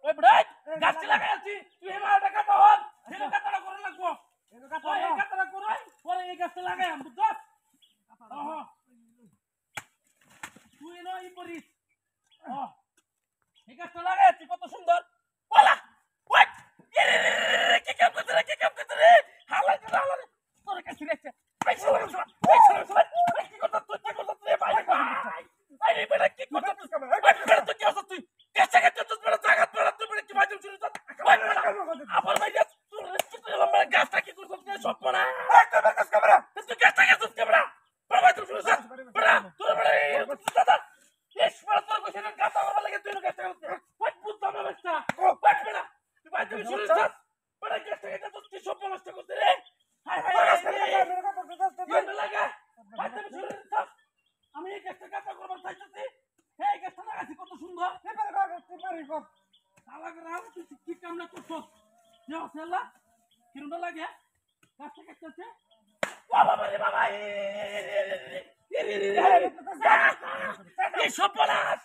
ওই বড়াই গাছটি লাগাই আছি তুই এমা এটা কাটা হন এটা কাটাটা করে লাগবো এটা কাটা এই কাটাটা করে পরে এই গাছটা লাগাই আম বুঝছ ওহ তুই এনো ই করিস এই গাছটা লাগাই আছি কত সুন্দর ওলা ওই কি কাম করতে রে হালা তোর কাছে রেখে পয়সা কি করতে তুই ভাই আরে বেটা কি করতে তুই তুই কি আসছ তুই কাছে কাছে তুই বেটা জায়গা বেটা তুই বেটা কি বাজে শুরু কর আবার ভাই তুই কি তুই আমার গাছটা কি করছ তুই সব পড়া একটা কাজ ক্যামেরা তুই গাছটা কাছে ক্যামেরা বাবা তুই শুরু কর বেটা তোর বেটা দাদা এস বেটা তোর কইছ না গাছটা আমার লাগে তুই গাছটা ওই বুঝতাম না বাচ্চা ওই বেটা তুই ভাই তুই শুরু কর বেটা গাছটা কাছে তুই সব নষ্ট করতে রে হাই হাই লাগা ভাই তুই শুরু কর আমি এই গাছটা কাটা করবার চাইতেছি এই গাছটা লাগাইছি কত সুন্দর এবারে কর তালা করে আলো তুই কি কামনা করছ যে আসলা কিরুনা লাগে গাছটা কাটতেছে বাবা রে বাবা এই সব বলাস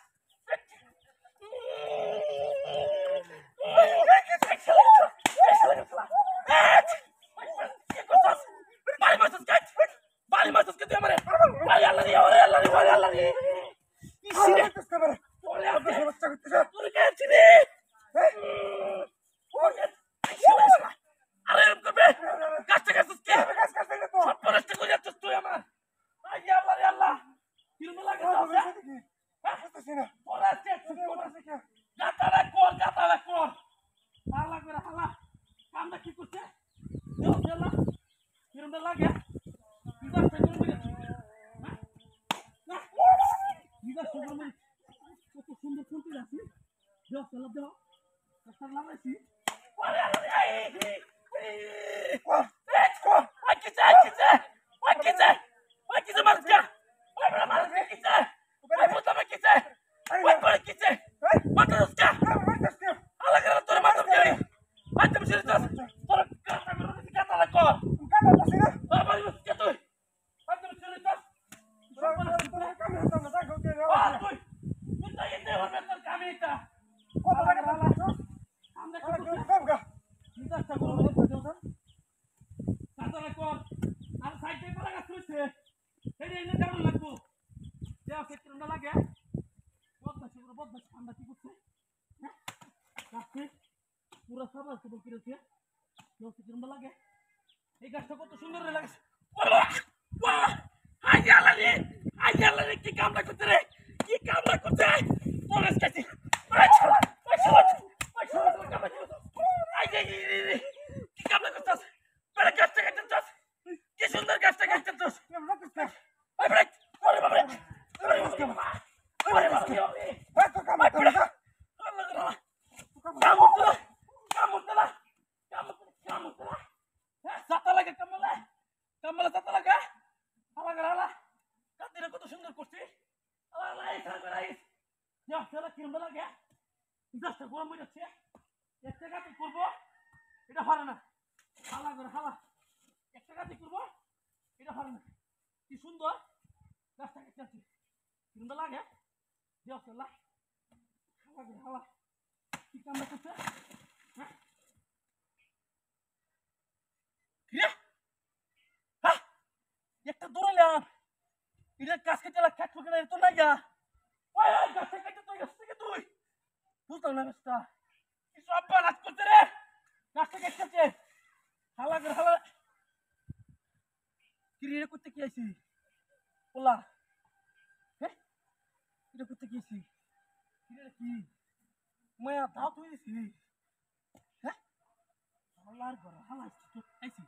বাড়ি মারছিস কে তুই আমারে আল্লাহ আল্লাহ তোর কাছে রে আরে এরকম করবে গাছটা গাছছিস কে সব পরাস্ত করে যাচ্ছিস তুই আমার আল্লাহ কিরম লাগে গাতারা কর হালা করে হালা কামটা কি করছে কিরম লাগে কত সুন্দর ফুলতে যাচ্ছি দেও লাগাইছি পুরা সবার খবর কি রয়েছে লাগে এই গাছটা কত সুন্দর লাগছে কি কামলা করতে রে কি কামলা করতে পরেশ কাছে কি কামলা করছিস বেড়া গাছটা কাটছিস কি সুন্দর গাছটা কাটছিস কত সুন্দর করছি কিরম লাগে গাছটা গরম হয়ে যাচ্ছে একটা গাছে করবো এটা হারে না হালা করে হালা একটা গাছে করবো এটা হারে না কি সুন্দর গাছটা কেটেছি কিরম লাগে হালা করে হালা কি কামড়া করছে একটা দৌড়াইলাম এটা গাছ কেটে খ্যাট ফুকে তো নাই গা গাছটা কেটে তুই গাছ থেকে তুই বুঝলাম না গাছটা কি সব বানাজ করছে রে গাছটা কেটেছে হালা করে হালা কি রে করতে কি আইছি ওলা হ্যাঁ এটা করতে কি আইছি কি মায়া দাও তুই আইছি হ্যাঁ হালার ঘর হালা আইছি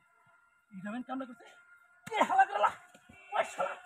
এটা কামনা করছে হালা করে ওই শালা